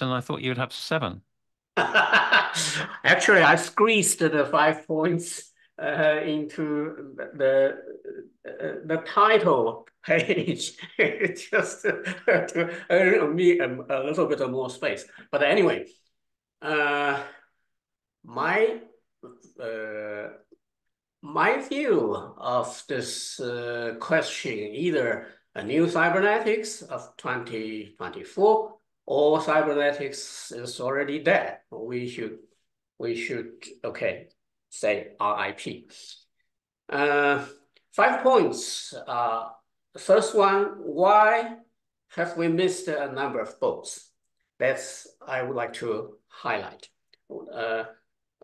points, and I thought you'd have 7. Actually, I squeezed the 5 points into the title page just to earn me a little bit more space. But anyway, uh, my uh, my view of this question, either a new cybernetics of 2024 or cybernetics is already dead. We should okay say RIP. Uh, 5 points. The first one: why have we missed a number of boats? That's I would like to highlight. Uh,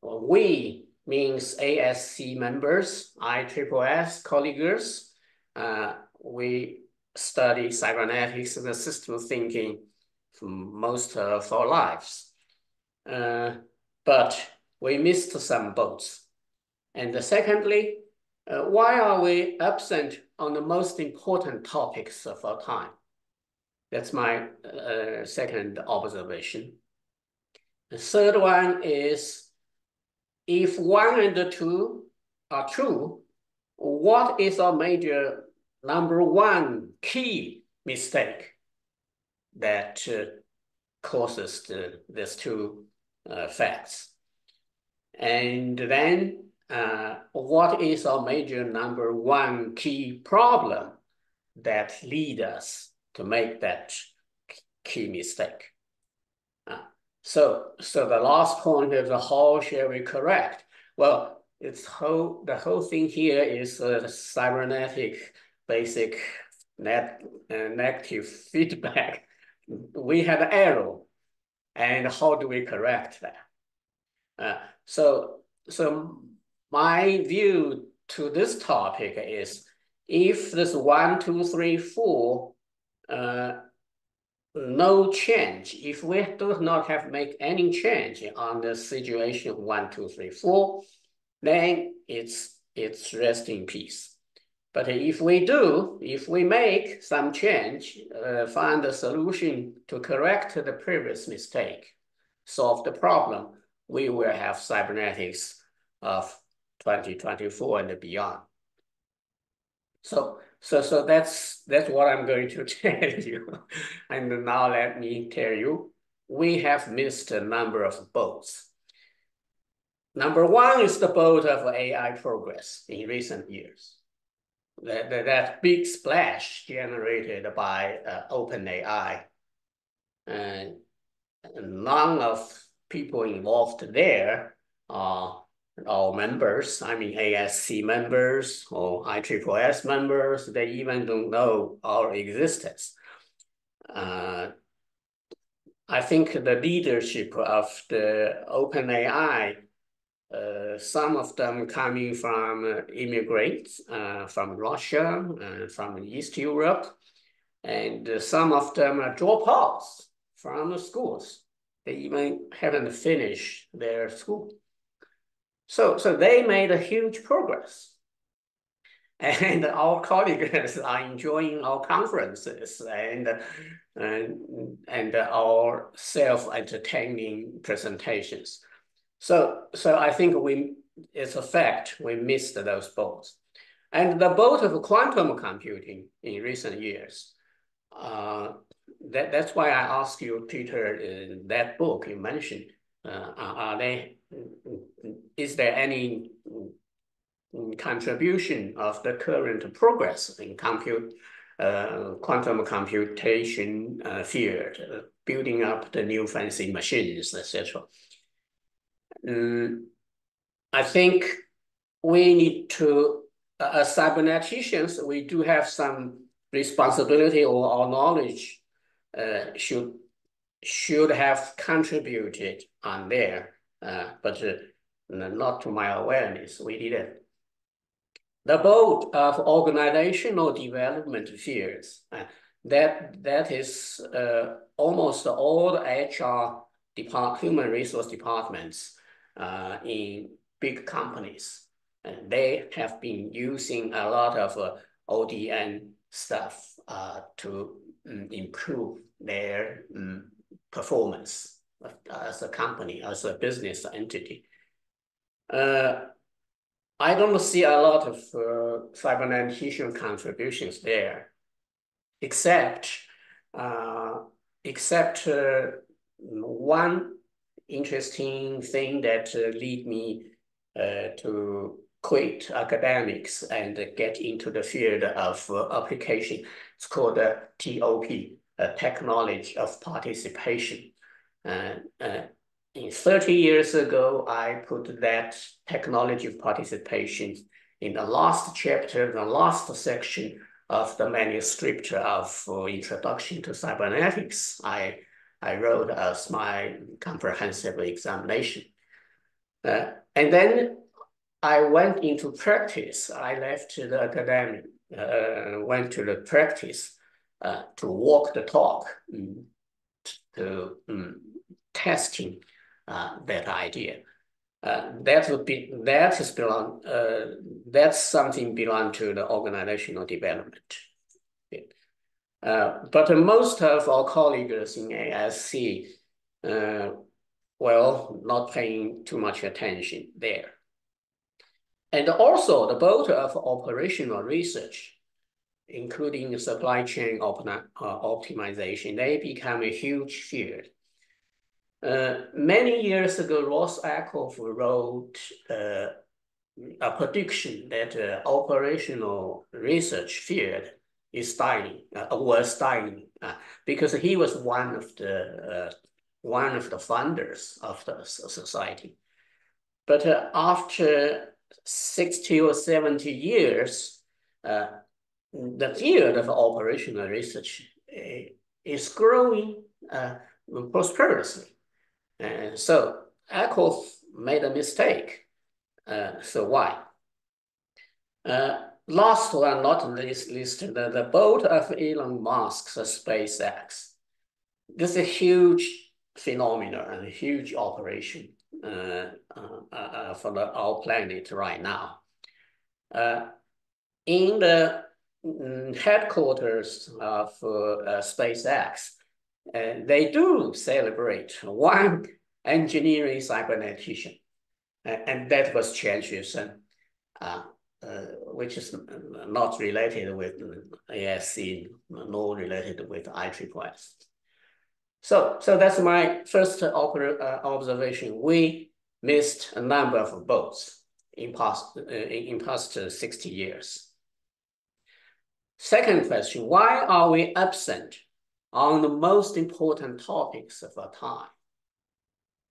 we means ASC members, ISSS colleagues. We study cybernetics and system thinking for most of our lives. But we missed some boats. And secondly, why are we absent on the most important topics of our time? That's my second observation. The third one is, if 1 and 2 are true, what is our major number 1 key mistake that causes these two facts? And then what is our major number 1 key problem that lead us to make that key mistake? So the last point is, how shall we correct? Well, the whole thing here is cybernetic basic negative feedback. We have error, and how do we correct that? So my view to this topic is, if this 1, 2, 3, 4 no change. If we do not have make any change on the situation of 1, 2, 3, 4, then it's rest in peace. But if we make some change, find a solution to correct the previous mistake, solve the problem, we will have cybernetics of 2024 and beyond. So that's what I'm going to tell you. And now let me tell you, we have missed a number of boats. Number 1 is the boat of AI progress in recent years. That big splash generated by OpenAI. And none of people involved there are our members, I mean ASC members or ISSS members, they even don't know our existence. I think the leadership of the OpenAI, some of them coming from immigrants from Russia and from East Europe, and some of them are dropouts from the schools. They even haven't finished their school. So they made a huge progress. And our colleagues are enjoying our conferences and our self-entertaining presentations. So I think it's a fact we missed those boats. And the boat of quantum computing in recent years, that's why I asked you, Peter, in that book you mentioned, is there any contribution of the current progress in quantum computation field, building up the new fancy machines, etc. I think we need to, as cyberneticians, we do have some responsibility, or our knowledge should have contributed on there, but not to my awareness, we didn't. The boat of organizational development fields, that is almost all the HR human resource departments in big companies. And they have been using a lot of ODN stuff to improve their performance as a company, as a business entity. I don't see a lot of cybernetician contributions there, except one interesting thing that lead me to quit academics and get into the field of application. It's called TOP, Technology of Participation. In 30 years ago, I put that technology of participation in the last chapter, the last section of the manuscript of Introduction to Cybernetics. I wrote as my comprehensive examination. And then I went into practice. I left the academic, went to the practice to walk the talk, to testing that idea. That's something belong to the organizational development. But most of our colleagues in ASC, well, not paying too much attention there. And also the boat of operational research, including supply chain optimization, they become a huge field. Many years ago, Ross Ackhoff wrote a prediction that operational research field is dying, was dying, because he was one of the founders of the society. But after 60 or 70 years, the field of operational research is growing prosperously. And so Ackhoff made a mistake. So why? Last one, not least, the boat of Elon Musk's SpaceX. This is a huge phenomenon and a huge operation for our planet right now. In the headquarters of SpaceX, they do celebrate one engineering cybernetician, and that was Chen Xuesen, which is not related with ASC, nor related with IEEE. So that's my first observation. We missed a number of boats in past 60 years. Second question, why are we absent on the most important topics of our time?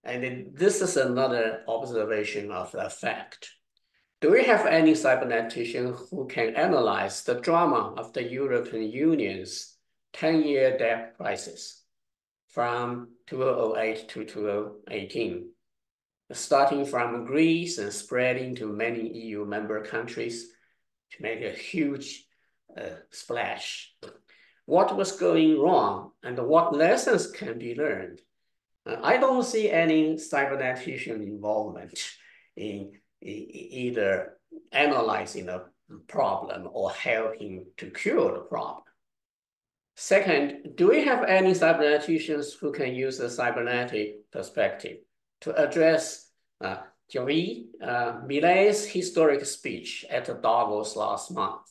And this is another observation of the fact. Do we have any cybernetician who can analyze the drama of the European Union's 10-year debt crisis from 2008 to 2018, starting from Greece and spreading to many EU member countries to make a huge splash? What was going wrong and what lessons can be learned? I don't see any cybernetician involvement in either analyzing a problem or helping to cure the problem. Second, do we have any cyberneticians who can use a cybernetic perspective to address Millet's historic speech at Davos last month?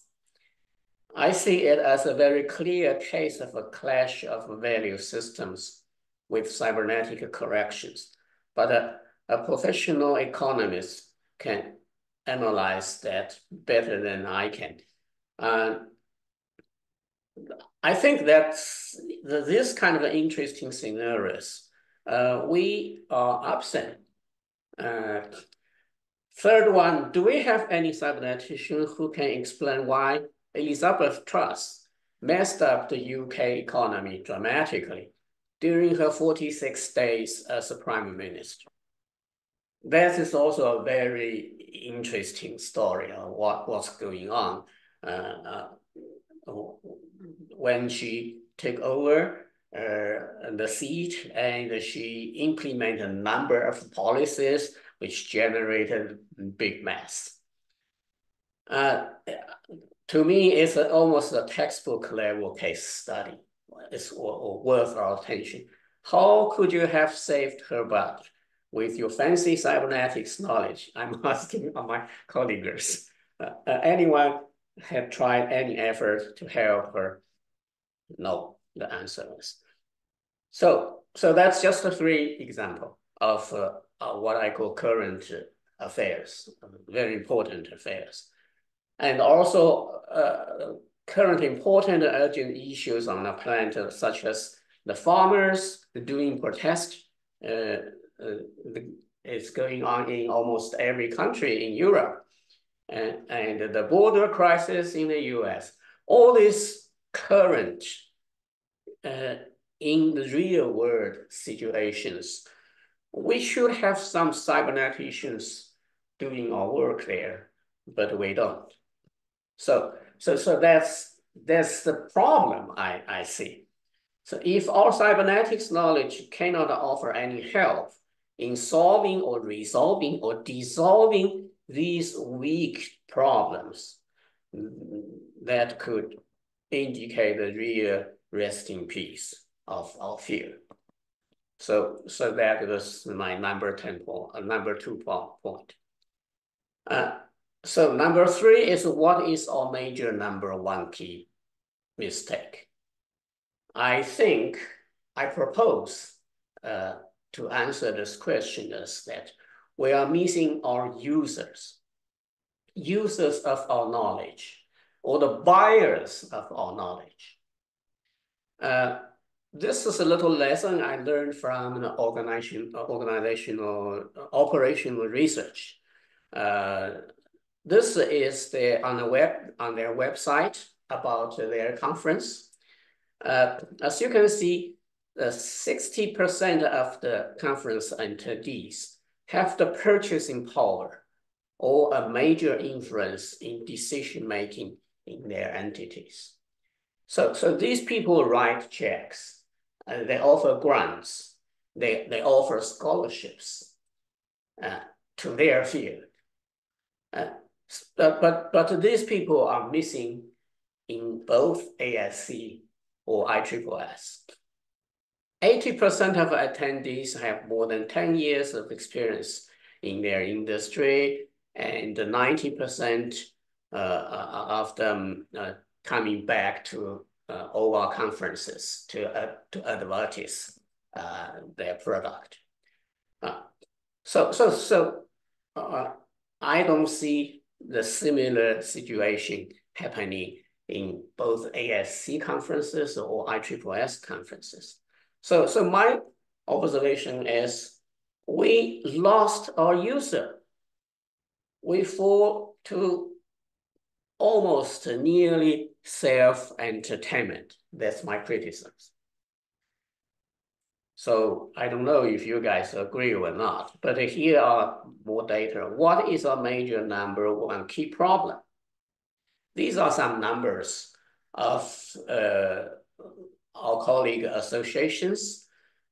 I see it as a very clear case of a clash of value systems with cybernetic corrections, but a professional economist can analyze that better than I can. I think that this kind of interesting scenarios, we are absent. Third one, do we have any cybernetician who can explain why Elizabeth Truss messed up the UK economy dramatically during her 46 days as a prime minister? That is also a very interesting story of what's going on. When she took over the seat and she implemented a number of policies which generated big mess. To me, it's almost a textbook level case study. It's worth our attention. how could you have saved her butt with your fancy cybernetics knowledge? I'm asking my colleagues. Anyone have tried any effort to help her? No, the answer is. So that's just a three example of what I call current affairs, very important affairs. And also current important urgent issues on the planet, such as the farmers doing protest. It's going on in almost every country in Europe, and the border crisis in the US. All these current in the real world situations, we should have some cyberneticians doing our work there, but we don't. So that's the problem I see. So if our cybernetics knowledge cannot offer any help in solving or resolving or dissolving these weak problems, that could indicate the real rest in peace of our field. So that was my number 10 point, number 2 point. So number 3 is, what is our major number 1 key mistake? I think I propose to answer this question is that we are missing our users of our knowledge, or the buyers of our knowledge. This is a little lesson I learned from the operational research. This is on their website about their conference. As you can see, 60% of the conference attendees have the purchasing power or a major influence in decision-making in their entities. So these people write checks, they offer grants, they offer scholarships to their field. But these people are missing in both ASC or ISSS. 80% of attendees have more than 10 years of experience in their industry, and 90% of them coming back to all our conferences to advertise their product. I don't see the similar situation happening in both ASC conferences or ISSS conferences. So my observation is, we lost our user. We fall to almost nearly self-entertainment. That's my criticism. So I don't know if you guys agree or not, but here are more data. What is our major number 1 key problem? These are some numbers of our colleague associations.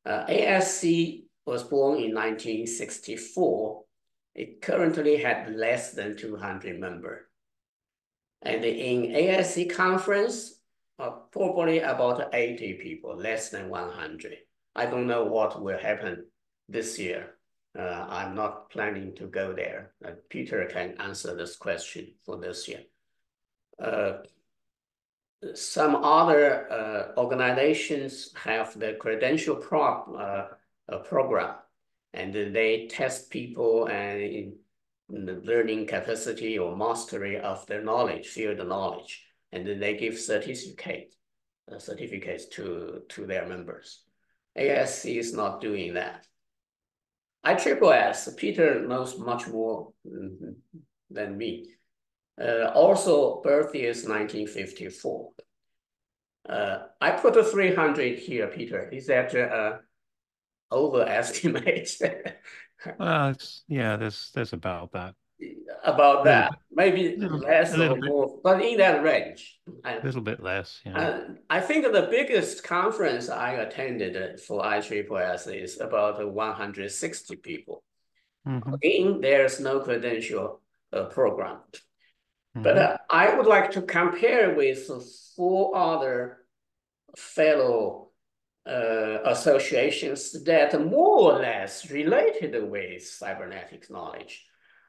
ASC was born in 1964. It currently had less than 200 members. And in ASC conference, probably about 80 people, less than 100. I don't know what will happen this year. I'm not planning to go there. Peter can answer this question for this year. Some other organizations have the credential program, and they test people and in the learning capacity or mastery of their knowledge, field knowledge, and then they give certificates to their members. ASC is not doing that. ISSS, Peter knows much more than me. Also, birth is 1954. I put a 300 here, Peter. Is that overestimate? Yeah, that's about that. About that, Bit, maybe less or more, but in that range. A little bit less, yeah. I think the biggest conference I attended for ISSS is about 160 people. Again, there's no credential program. But I would like to compare with 4 other fellow associations that are more or less related with cybernetics knowledge.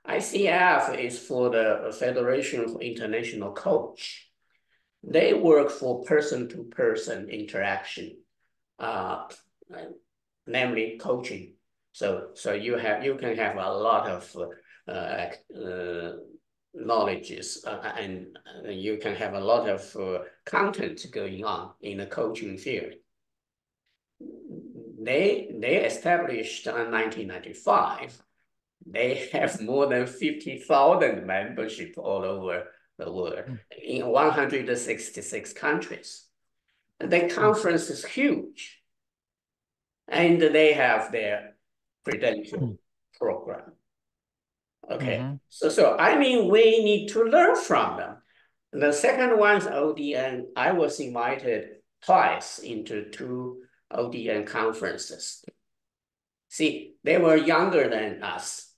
ICF is for the Federation for International Coach. They work for person-to-person interaction, namely coaching. So you can have a lot of knowledges and you can have a lot of content going on in the coaching field. They established in 1995. They have more than 50,000 membership all over the world in 166 countries. The conference is huge. And they have their credential program. Okay. So I mean, we need to learn from them. The second one is ODN. I was invited twice into 2 ODN conferences. See, they were younger than us,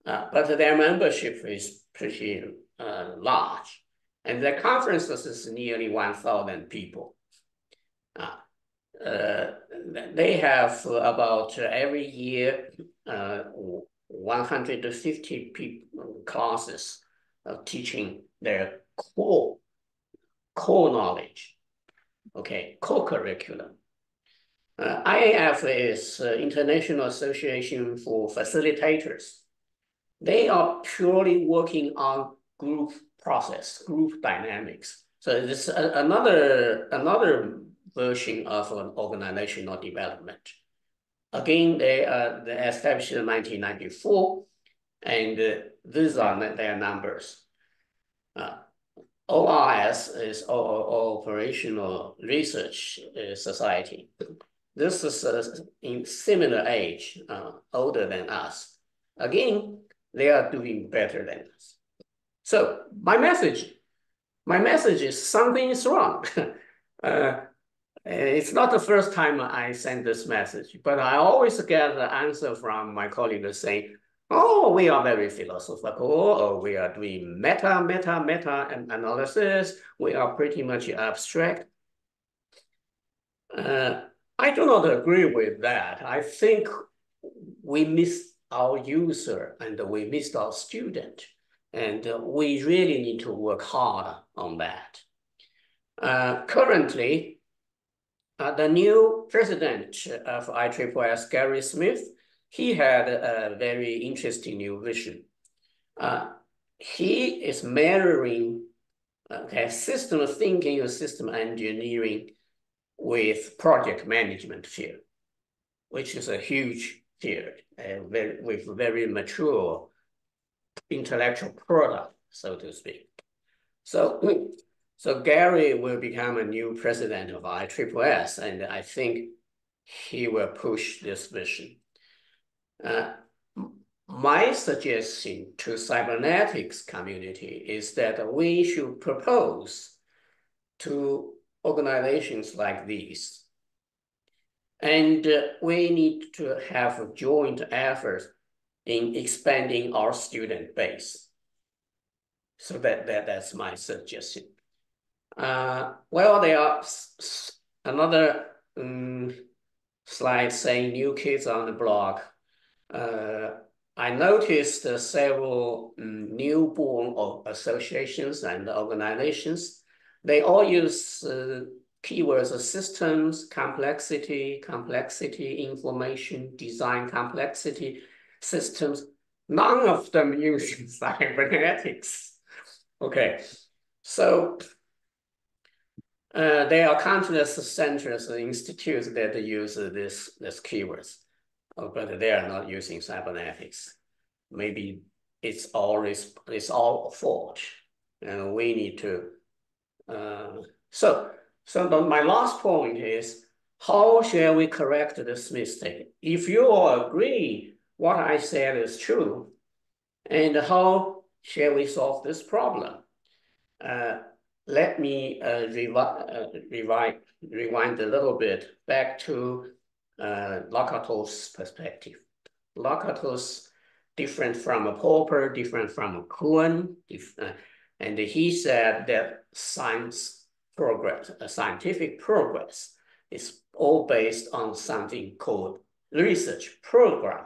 but their membership is pretty large. And the conferences is nearly 1,000 people. They have about every year 150 people classes of teaching their core knowledge, okay, core curriculum. IAF is International Association for Facilitators. They are purely working on group process, group dynamics. So it's another version of an organizational development. Again, they established in 1994, and these are their numbers. ORS is Operational Research Society. This is in similar age, older than us. Again, they are doing better than us. So my message is something is wrong. It's not the first time I send this message, but I always get the answer from my colleagues saying, oh, we are very philosophical, or we are doing meta analysis. We are pretty much abstract. I do not agree with that. I think we missed our user and we missed our student. And we really need to work hard on that. Currently, the new president of ISSS, Gary Smith, he had a very interesting new vision. He is marrying system thinking and system engineering with project management field, which is a huge field with very mature intellectual product, so to speak. So Gary will become a new president of ISSS, and I think he will push this vision. My suggestion to cybernetics community is that we should propose to organizations like these. And we need to have a joint effort in expanding our student base. So that's my suggestion. Well, there are another slide saying new kids on the block. I noticed several newborn associations and organizations. They all use keywords of systems, complexity, information, design complexity, systems. None of them use cybernetics. Okay, so there are countless centers and institutes that use this keywords, but they are not using cybernetics. Maybe it's all fault, and we need to. So my last point is, how shall we correct this mistake? If you all agree what I said is true, and how shall we solve this problem? Let me rewind a little bit back to Lakato's perspective. Lakatos different from a Popper, different from a Kuhn, and he said that scientific progress is all based on something called research program.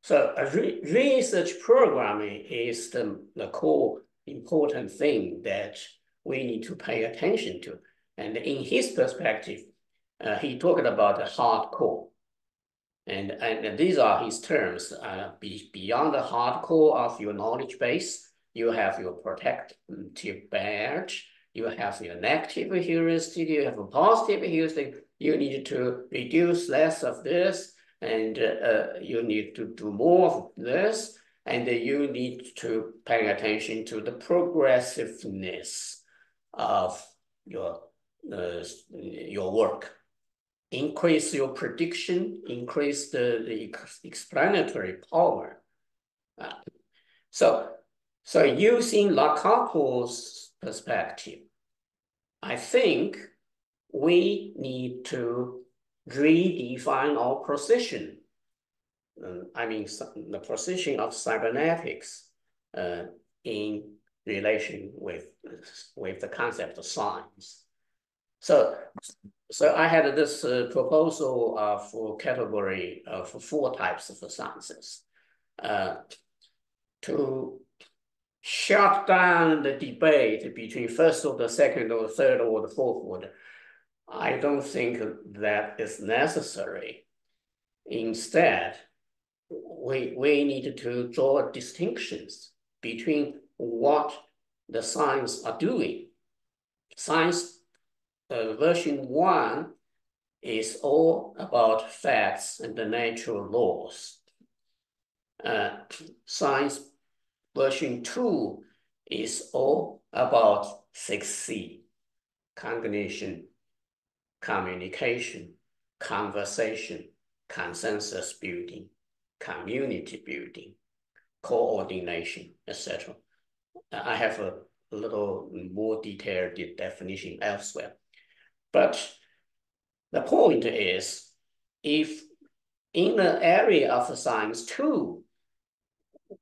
So a research programming is the core important thing that we need to pay attention to. And in his perspective, he talked about the hardcore. And these are his terms. Beyond the hardcore of your knowledge base, you have your protective badge, you have your negative heuristic, you have a positive heuristic. You need to reduce less of this, and you need to do more of this, and you need to pay attention to the progressiveness of your work. Increase your prediction, increase the explanatory power. So using Lakapo's perspective, I think we need to redefine our position. I mean, the position of cybernetics in relation with the concept of science. So I had this proposal for category for 4 types of sciences to shut down the debate between first order, second order, third order, fourth order. I don't think that is necessary. Instead, we need to draw distinctions between what the science are doing. Science version 1 is all about facts and the natural laws. Science version 2 is all about 6C, cognition, communication, conversation, consensus building, community building, coordination, etc. I have a little more detailed definition elsewhere. But the point is, if in the area of science too,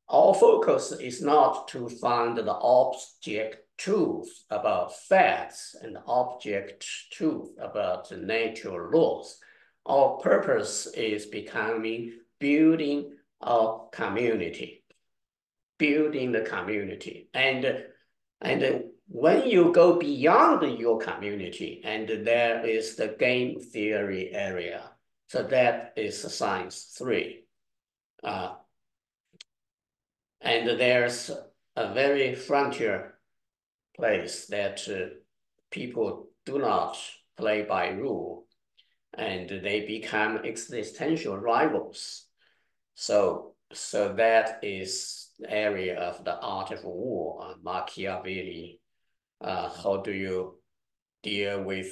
our focus is not to find the object truth about facts and object truth about the natural laws. Our purpose is building our community, building the community. And when you go beyond your community, and there is the game theory area, so that is science 3. And there's a very frontier place that people do not play by rule, and they become existential rivals. So that is the area of the art of war, Machiavelli. How do you deal with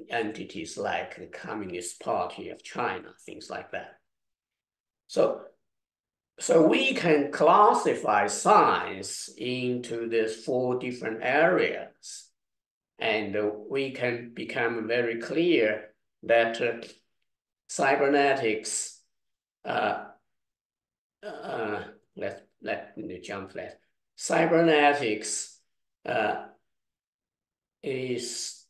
entities like the Communist Party of China, things like that. So we can classify science into these 4 different areas, and we can become very clear that cybernetics, let me jump that. Cybernetics is,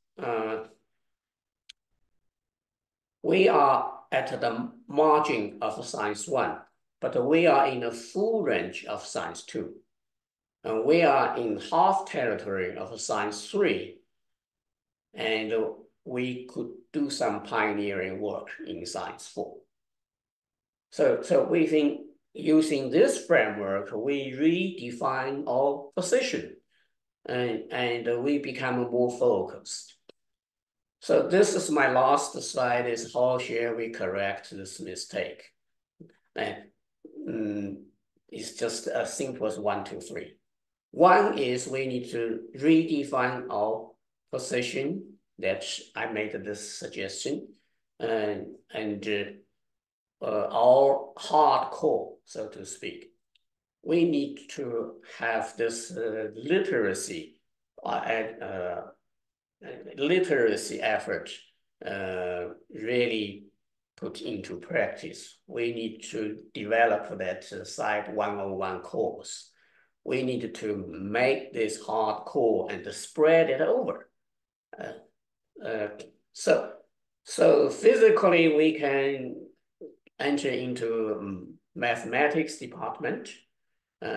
we are at the margin of science 1, but we are in the full range of science 2. And we are in half territory of science 3. And we could do some pioneering work in science 4. So we think using this framework, we redefine our position and we become more focused. So this is my last slide, is how shall we correct this mistake? And it's just as simple as 1, 2, 3. 1 is we need to redefine our position, that I made this suggestion, and our hardcore, so to speak. We need to have this literacy effort really put into practice. We need to develop that Cyber 101 course. We need to make this hardcore and spread it over. So So physically, we can enter into mathematics department,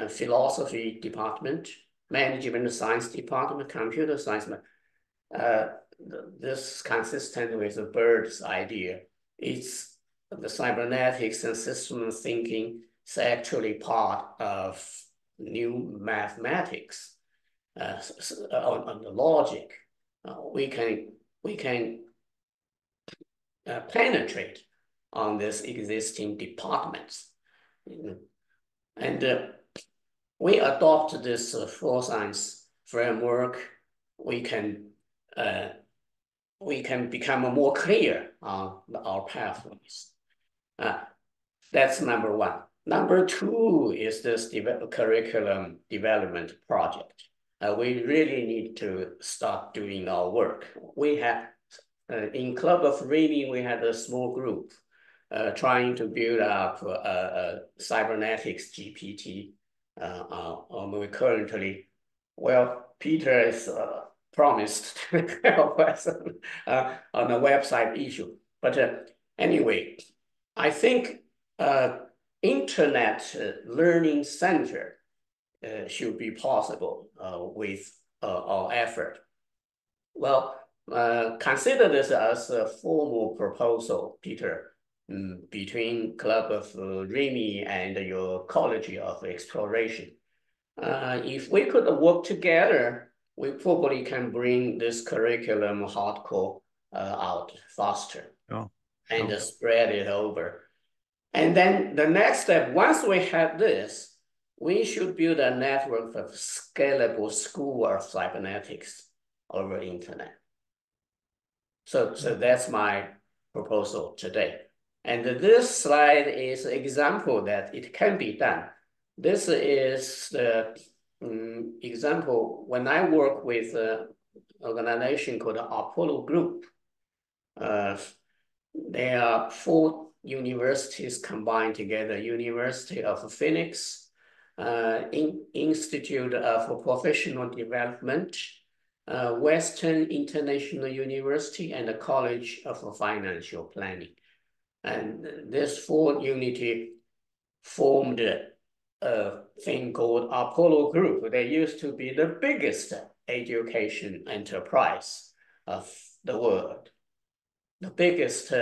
philosophy department, management science department, computer science. Uh, this consistent with the bird's idea. It's the cybernetics and system thinking is actually part of new mathematics on the logic. We can penetrate on these existing departments. And we adopt this full science framework. We can uh, we can become more clear on our pathways. That's number one. Number two is this curriculum development project. We really need to start doing our work. We have, in Club of Remy, we had a small group trying to build up a cybernetics GPT. We currently, well, Peter is promised to help us on the website issue. But anyway, I think internet learning center should be possible with our effort. Well, consider this as a formal proposal, Peter, between Club of Remy and your College of Exploration. If we could work together, we probably can bring this curriculum hardcore out faster Oh, and sure. spread it over. And then the next step, once we have this, we should build a network of scalable school of cybernetics over the internet. So that's my proposal today. And this slide is an example that it can be done. This is the example when I work with an organization called the Apollo Group. There are 4 universities combined together: University of Phoenix, Institute of Professional Development, Western International University, and the College of Financial Planning. And this 4 unity formed a thing called Apollo Group. They used to be the biggest education enterprise of the world. The biggest,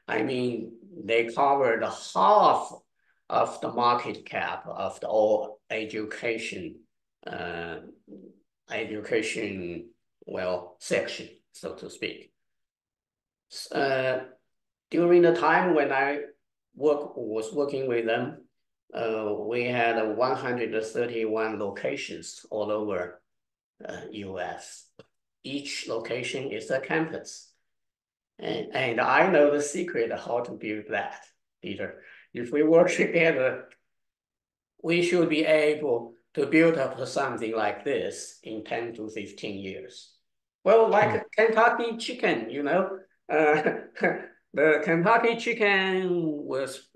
I mean, they covered half of the market cap of the all education, uh, section, so to speak. During the time when I was working with them, we had 131 locations all over US. Each location is a campus. And I know the secret of how to build that, Peter. If we work together, we should be able to build up something like this in 10 to 15 years. Well, Sure. like Kentucky chicken, the Kentucky chicken was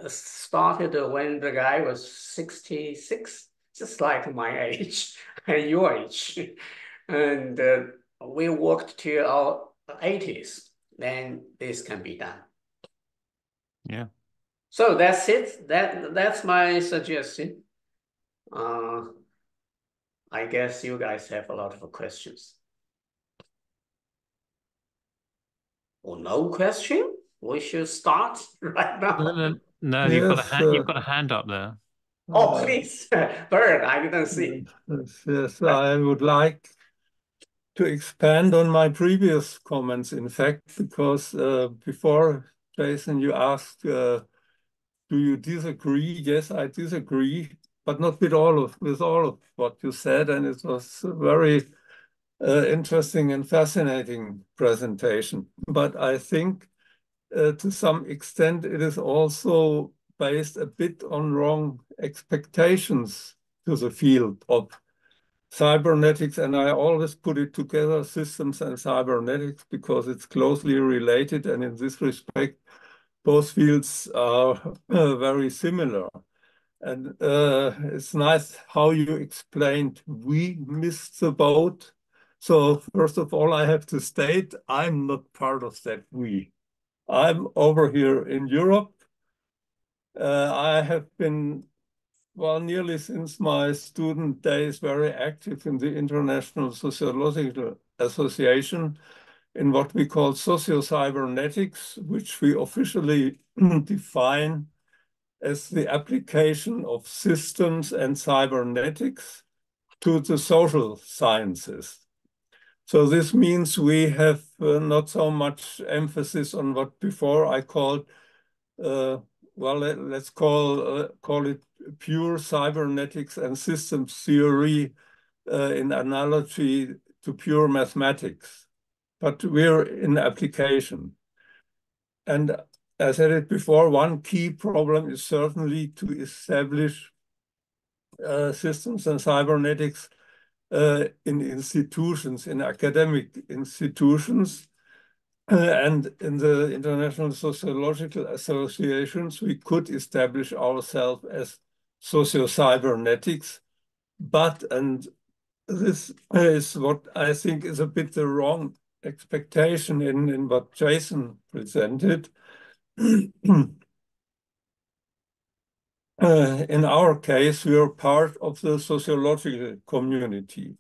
started when the guy was 66, just like my age and your age. And we worked till our 80s, then this can be done. Yeah. So that's it. That's my suggestion. Uh, I guess you guys have a lot of questions. Or no question? We should start right No, now. no, no, Yes, you've got a hand up there. Oh, uh, please, Bird, I didn't see. yes, I would like to expand on my previous comments, in fact, because before, Jason, you asked, do you disagree? Yes, I disagree, but not with all of what you said, and it was a very interesting and fascinating presentation. But I think to some extent it is also based a bit on wrong expectations to the field of cybernetics, and I always put it together, systems and cybernetics, because it's closely related, and in this respect, both fields are very similar. And it's nice how you explained we missed the boat. So first of all, I have to state I'm not part of that we. I'm over here in Europe. I have been, well, nearly since my student days, very active in the International Sociological Association in what we call socio-cybernetics, which we officially define as the application of systems and cybernetics to the social sciences. So this means we have not so much emphasis on what before I called, well, let's call it pure cybernetics and systems theory in analogy to pure mathematics, but we're in application. And I said it before, one key problem is certainly to establish systems and cybernetics in institutions, in academic institutions. And in the international sociological associations, we could establish ourselves as socio-cybernetics. But, and this is what I think is a bit the wrong expectation in what Jason presented. In our case, we are part of the sociological community.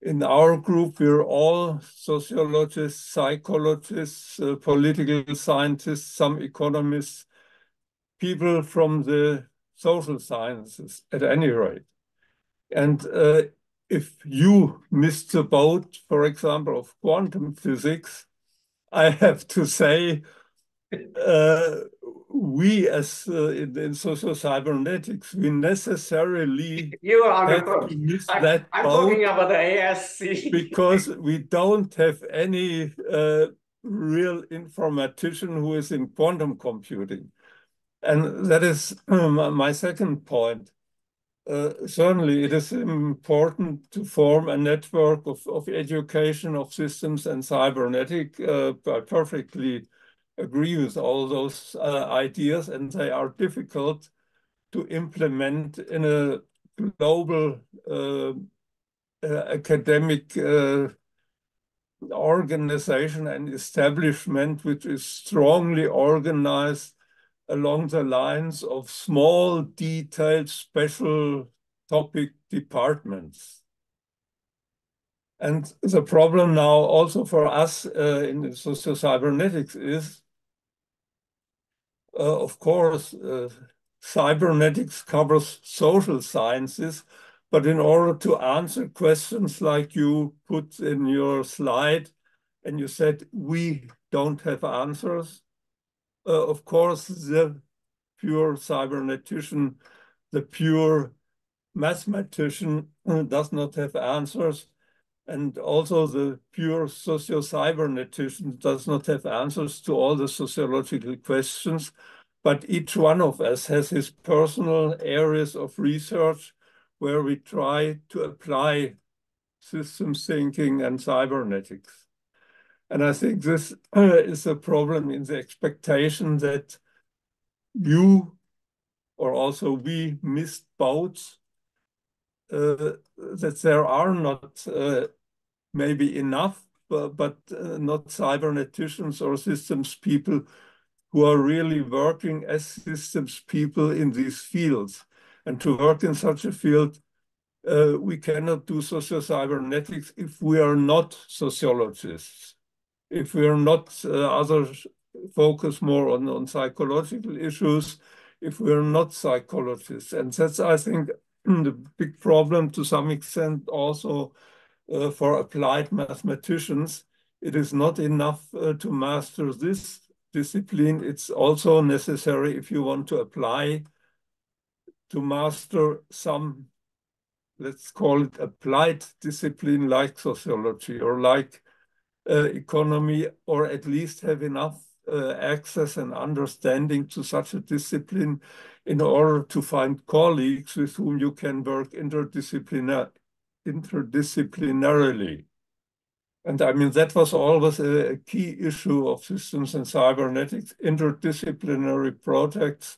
In our group, we're all sociologists, psychologists, political scientists, some economists, people from the social sciences at any rate. And if you missed the boat, for example, of quantum physics, I have to say, we as in social cybernetics, we necessarily You are on the have boat. to miss that I'm boat talking about the ASC. because we don't have any real informatician who is in quantum computing. And that is my second point. Certainly, it is important to form a network of education of systems and cybernetic. I perfectly agree with all those ideas, and they are difficult to implement in a global academic organization and establishment, which is strongly organized along the lines of small, detailed, special topic departments. And the problem now also for us in socio-cybernetics is, of course, cybernetics covers social sciences, but in order to answer questions like you put in your slide, and you said, we don't have answers, of course, the pure cybernetician, the pure mathematician does not have answers. And also the pure socio-cybernetician does not have answers to all the sociological questions, but each one of us has his personal areas of research where we try to apply systems thinking and cybernetics. And I think this is a problem in the expectation that you or also we missed boats, that there are not maybe enough, but not cyberneticians or systems people who are really working as systems people in these fields. And to work in such a field, we cannot do socio-cybernetics if we are not sociologists, if we are not others focus more on psychological issues, if we're not psychologists. And that's, I think, the big problem to some extent also for applied mathematicians. It is not enough to master this discipline. It's also necessary if you want to apply to master some, let's call it applied discipline like sociology or like economy, or at least have enough access and understanding to such a discipline in order to find colleagues with whom you can work interdisciplinarily. And I mean, that was always a key issue of systems and cybernetics, interdisciplinary projects,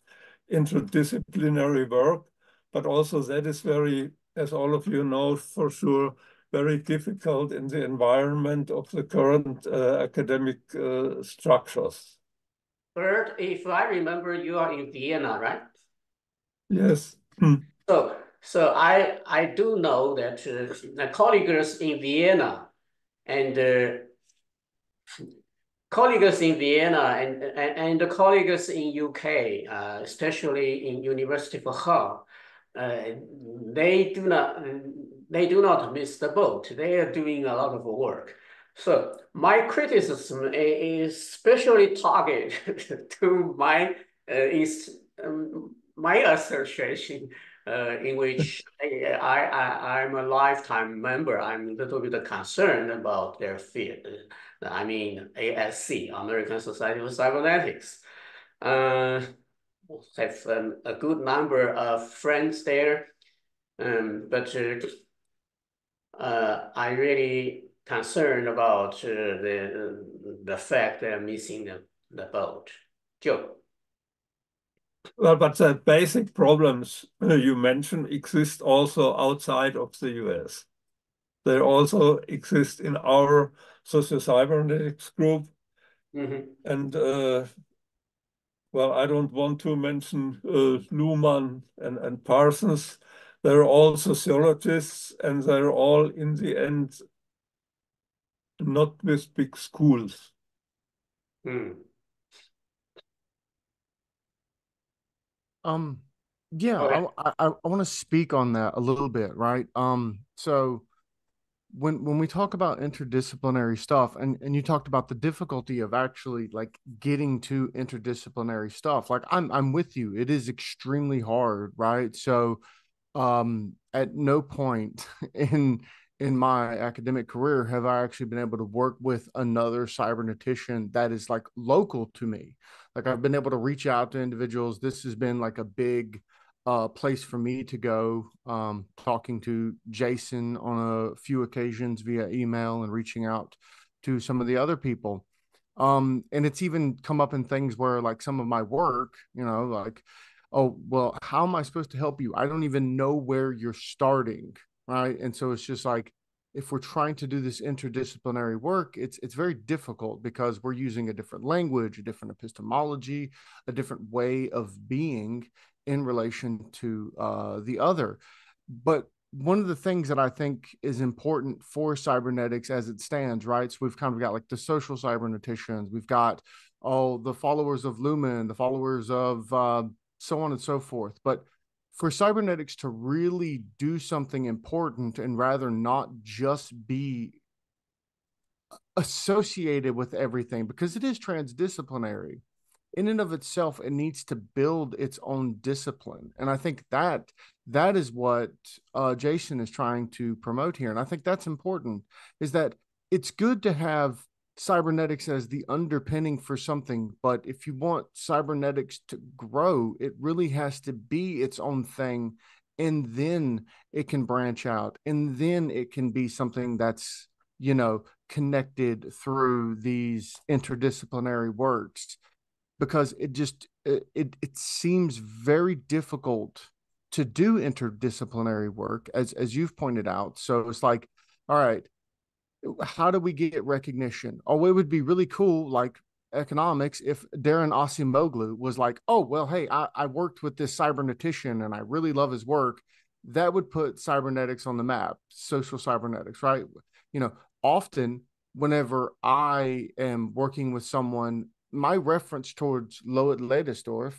interdisciplinary work, but also that is very, as all of you know for sure, very difficult in the environment of the current academic structures. Bert, if I remember, you are in Vienna, right? Yes. So I do know that the colleagues in Vienna and colleagues in Vienna and the colleagues in UK, especially in University of Hull, uh, they do not they do not miss the boat. They are doing a lot of work. So my criticism is especially targeted to my association, in which I'm a lifetime member. I'm a little bit concerned about their field. I mean, ASC, American Society of Cybernetics. Have a good number of friends there, but I really concerned about the fact they're missing the boat. Joe. Well, but the basic problems you mentioned exist also outside of the US. They also exist in our socio-cybernetics group. Mm-hmm. And well, I don't want to mention Luhmann and Parsons. They're all sociologists, and they're all, in the end, not with big schools. Mm. Yeah, Okay. I want to speak on that a little bit, right? So when we talk about interdisciplinary stuff, and you talked about the difficulty of actually like getting to interdisciplinary stuff, like I'm with you. It is extremely hard, right? So at no point in my academic career have I actually been able to work with another cybernetician that is like local to me. Like I've been able to reach out to individuals. This has been like a big place for me to go. Talking to Jason on a few occasions via email and reaching out to some of the other people. And it's even come up in things where like some of my work, like, oh, well, how am I supposed to help you? I don't even know where you're starting, right? And so it's just like, if we're trying to do this interdisciplinary work, it's very difficult because we're using a different language, a different epistemology, a different way of being in relation to the other. But one of the things that I think is important for cybernetics as it stands, right? So we've kind of got like the social cyberneticians, we've got all the followers of Lumen, the followers of so on and so forth. But for cybernetics to really do something important and rather not just be associated with everything, because it is transdisciplinary in and of itself, it needs to build its own discipline. And I think that is what Jason is trying to promote here. And I think that's important, is that it's good to have cybernetics as the underpinning for something, but if you want cybernetics to grow, it really has to be its own thing, and then it can branch out, and then it can be something that's connected through these interdisciplinary works, because it seems very difficult to do interdisciplinary work, as you've pointed out. So it's like, all right, how do we get recognition? Oh, it would be really cool, like economics, if Darren Asimoglu was like, oh, well, hey, I worked with this cybernetician and I really love his work. That would put cybernetics on the map, social cybernetics, right? Often whenever I am working with someone, my reference towards Loet Ladesdorff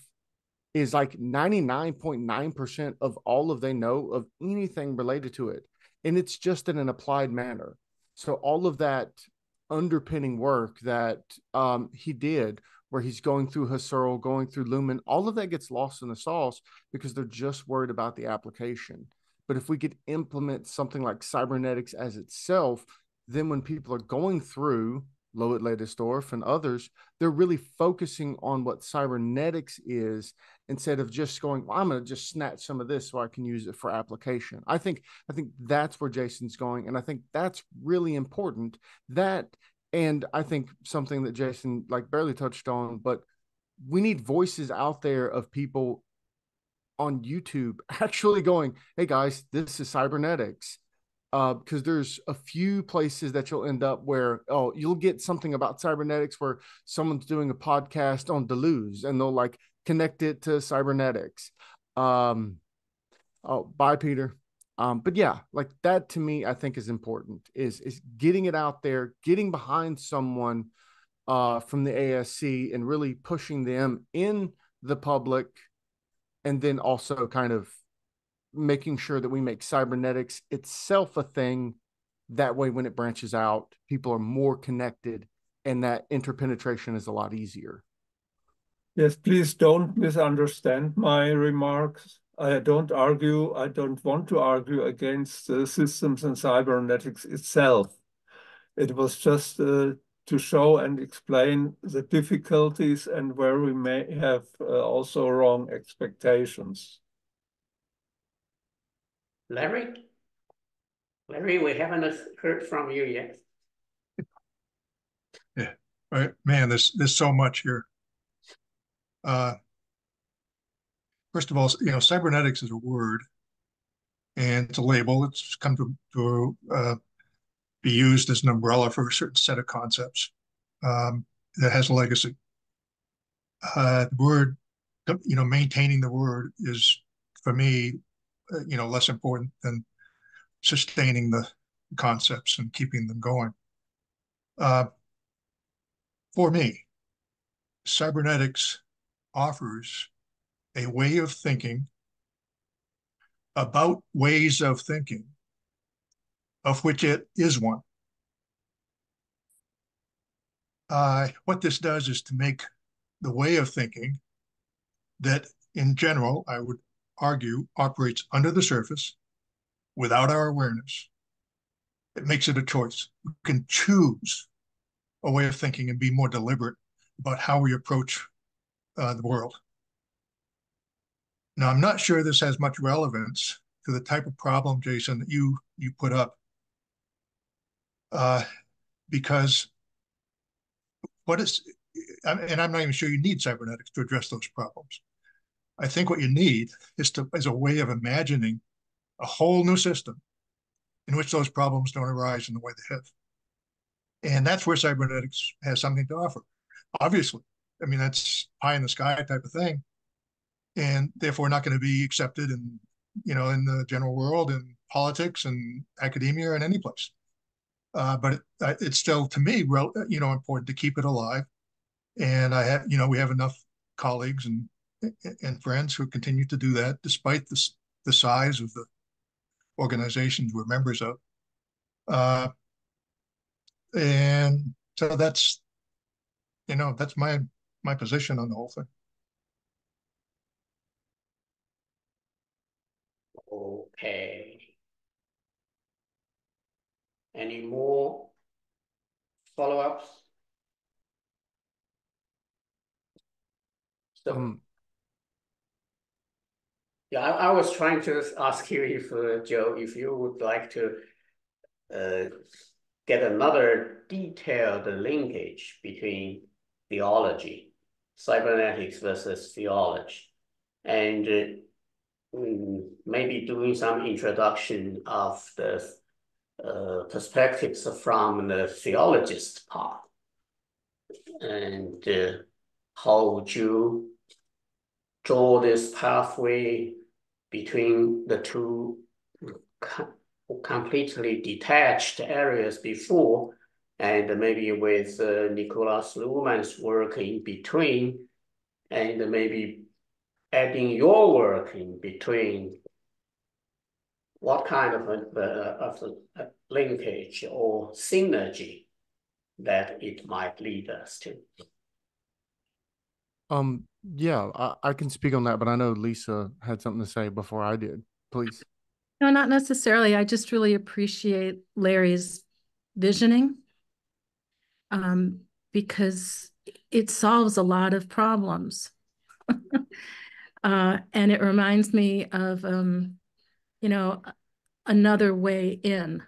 is like 99.9% of all of they know of anything related to it. And it's just in an applied manner. So all of that underpinning work that he did, where he's going through Husserl, going through Lumen, all of that gets lost in the sauce because they're just worried about the application. But if we could implement something like cybernetics as itself, then when people are going through Loet Ladesdorff and others, they're really focusing on what cybernetics is, instead of just going, well, I'm going to just snatch some of this so I can use it for application. I think that's where Jason's going, and I think that's really important. That, and I think something that Jason like barely touched on, but we need voices out there of people on YouTube actually going, hey guys, this is cybernetics. because there's a few places that you'll end up where, oh, you'll get something about cybernetics where someone's doing a podcast on Deleuze and they'll like connect it to cybernetics. Oh, bye, Peter. But yeah, like that to me, I think is important, is getting it out there, getting behind someone from the ASC and really pushing them in the public, and then also kind of making sure that we make cybernetics itself a thing. That way, when it branches out, people are more connected and that interpenetration is a lot easier. Yes, please don't misunderstand my remarks. I don't want to argue against systems and cybernetics itself. It was just to show and explain the difficulties and where we may have also wrong expectations. Larry? Larry, we haven't heard from you yet. Yeah, right, man. There's so much here. First of all, cybernetics is a word, and it's a label. It's come to be used as an umbrella for a certain set of concepts that has a legacy. The word, maintaining the word is, for me, less important than sustaining the concepts and keeping them going. For me, cybernetics offers a way of thinking about ways of thinking, of which it is one. What this does is to make the way of thinking that, in general, I would argue, operates under the surface without our awareness. It makes it a choice. We can choose a way of thinking and be more deliberate about how we approach the world. Now, I'm not sure this has much relevance to the type of problem, Jason, that you put up, because and I'm not even sure you need cybernetics to address those problems. I think what you need is a way of imagining a whole new system in which those problems don't arise in the way they have. And that's where cybernetics has something to offer. Obviously, I mean, that's pie in the sky type of thing, and therefore not going to be accepted in the general world, in politics and academia and any place. But it's still, to me, important to keep it alive. And we have enough colleagues and friends who continue to do that, despite the size of the organizations we're members of. And so that's my position on the whole thing. Okay. Any more follow-ups? So, yeah, I was trying to ask you if, Joe, if you would like to get another detailed linkage between theology, cybernetics versus theology, and maybe doing some introduction of the perspectives from the theologist part. And how would you draw this pathway between the two completely detached areas before, and maybe with Nicholas Luhmann's work in between, and maybe adding your work in between? What kind of a linkage or synergy that it might lead us to? Yeah, I can speak on that, but I know Lisa had something to say before I did. Please. No, not necessarily. I just really appreciate Larry's visioning, because it solves a lot of problems. And it reminds me of, another way in.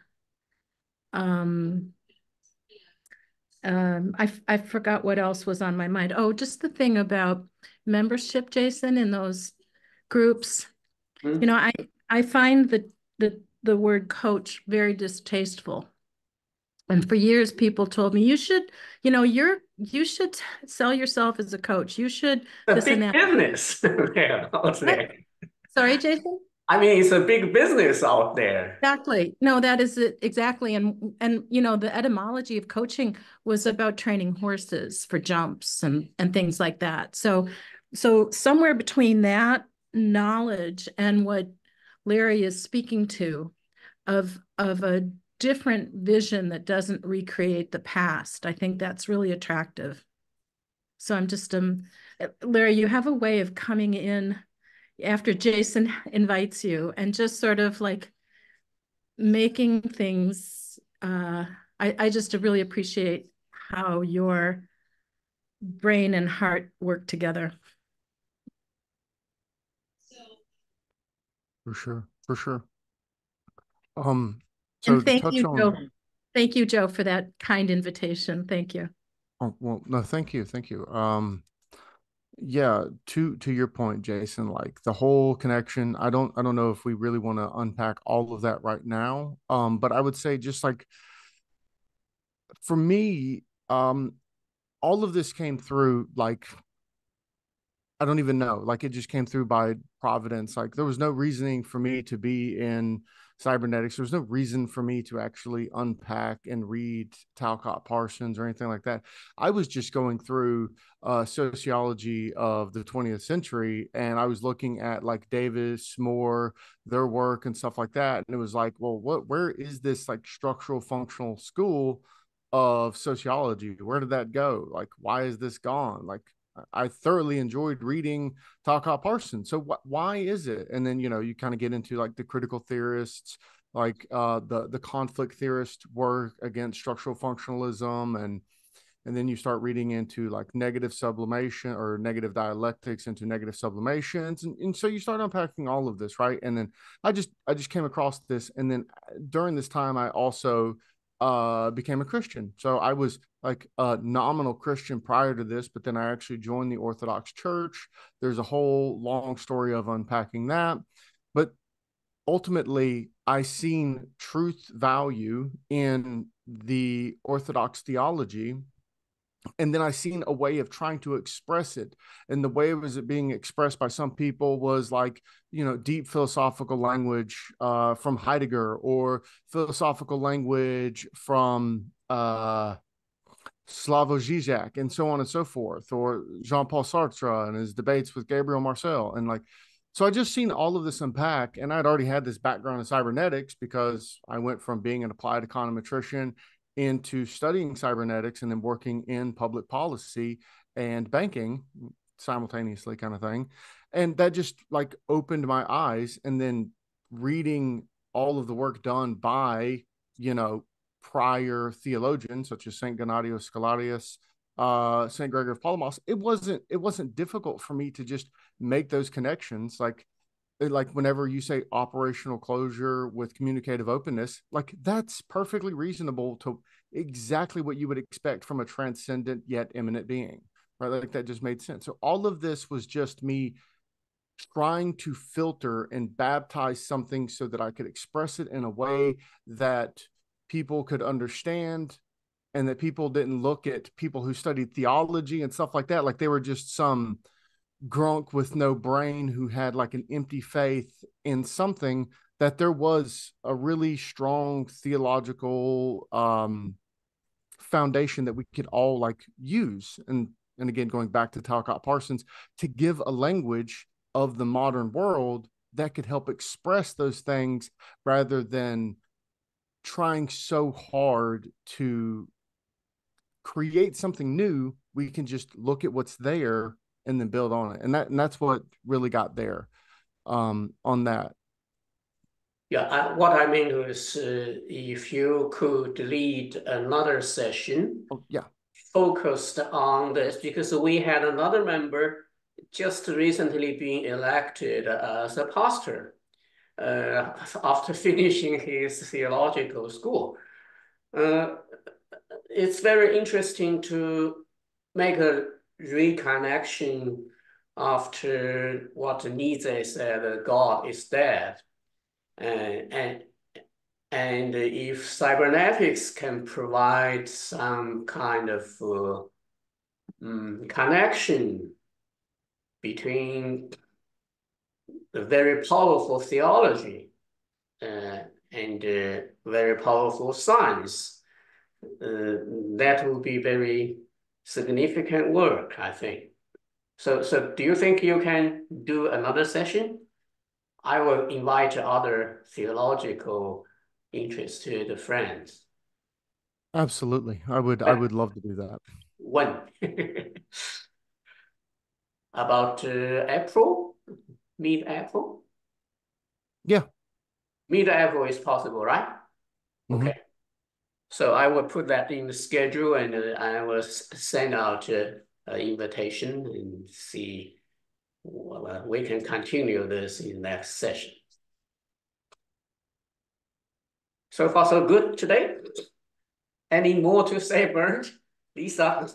I forgot what else was on my mind. Oh, just the thing about membership, Jason, in those groups. I find that the the word coach very distasteful. And for years, people told me, you should, you should sell yourself as a coach. You should The this and big that. business there, out there. Sorry, Jason? I mean, it's a big business out there. Exactly. No, that is it exactly. And the etymology of coaching was about training horses for jumps and things like that. So somewhere between that knowledge and what Larry is speaking to of a different vision that doesn't recreate the past, I think that's really attractive. So I'm just Larry, you have a way of coming in after Jason invites you and just sort of like making things, I just really appreciate how your brain and heart work together. For sure, for sure. So And to thank touch you, on, Joe. Thank you, Joe, for that kind invitation. Thank you. oh, well, no, thank you, thank you. Yeah, to your point, Jason, like the whole connection, I don't know if we really want to unpack all of that right now. But I would say just like for me, all of this came through like I don't even know. Like it just came through by providence. Like there was no reasoning for me to be in cybernetics. There was no reason for me to actually unpack and read Talcott Parsons or anything like that. I was just going through sociology of the 20th century, and I was looking at like Davis, Moore, their work and stuff like that. And it was like, well, where is this like structural functional school of sociology? Where did that go? Like, why is this gone? Like, I thoroughly enjoyed reading Talcott Parsons. So why is it? And then, you kind of get into like the critical theorists, like the conflict theorist work against structural functionalism. And then you start reading into like negative sublimation or negative dialectics into negative sublimations. And so you start unpacking all of this, right? And then I just came across this. And then during this time, I also became a Christian. So I was like a nominal Christian prior to this, but then I actually joined the Orthodox Church. There's a whole long story of unpacking that. But ultimately, I seen truth value in the Orthodox theology. And then I seen a way of trying to express it. And the way it was being expressed by some people was like, deep philosophical language from Heidegger, or philosophical language from Slavoj Žižek, and so on and so forth, or Jean-Paul Sartre and his debates with Gabriel Marcel. And like, so I just seen all of this unpack, and I'd already had this background in cybernetics because I went from being an applied econometrician into studying cybernetics and then working in public policy and banking simultaneously, kind of thing. And that just like opened my eyes. And then reading all of the work done by, prior theologians such as Saint Gennadios Scholarius, Saint Gregory of Palamas, it wasn't difficult for me to just make those connections. Like whenever you say operational closure with communicative openness, like that's perfectly reasonable to exactly what you would expect from a transcendent yet immanent being, right? Like that just made sense. So all of this was just me trying to filter and baptize something so that I could express it in a way that people could understand, and that people didn't look at people who studied theology and stuff like that like they were just some grunk with no brain who had like an empty faith in something. That there was a really strong theological foundation that we could all like use. And again, going back to Talcott Parsons, to give a language of the modern world that could help express those things rather than trying so hard to create something new. We can just look at what's there and then build on it. And that's what really got there on that. Yeah, what I mean is if you could lead another session Yeah. focused on this, because we had another member just recently being elected as a pastor after finishing his theological school. It's very interesting to make a reconnection after what Nietzsche said, God is dead. And And if cybernetics can provide some kind of connection between the very powerful theology and very powerful science, that will be very significant work, I think. So do you think you can do another session? I will invite other theological interested friends. Absolutely. I would love to do that. When? About April? Mid-April? Yeah. Mid-April is possible, right? Mhm. Okay. So I will put that in the schedule and I will send out an invitation and see we can continue this in next session. So far, so good today. Any more to say, Bernd? Lisa?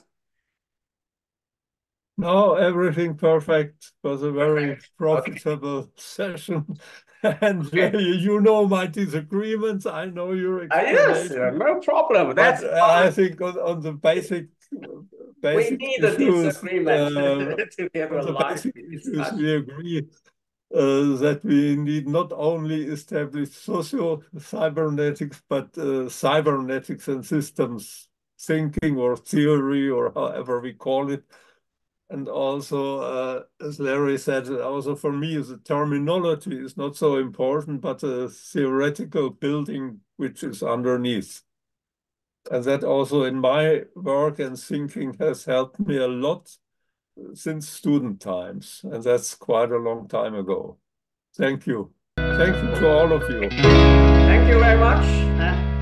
No, everything perfect. Was a very Perfect. profitable session. And Okay. you know my disagreements. I know your Yes, explanation. no problem. That's But fine. I think on the basic We need a issues, disagreement to have on a the lively basic issues, discussion. we agree that we need not only establish socio-cybernetics, but cybernetics and systems thinking or theory or however we call it. And also, as Larry said, also for me, the terminology is not so important, but the theoretical building which is underneath. And that also in my work and thinking has helped me a lot since student times. And that's quite a long time ago. Thank you. Thank you to all of you. Thank you very much.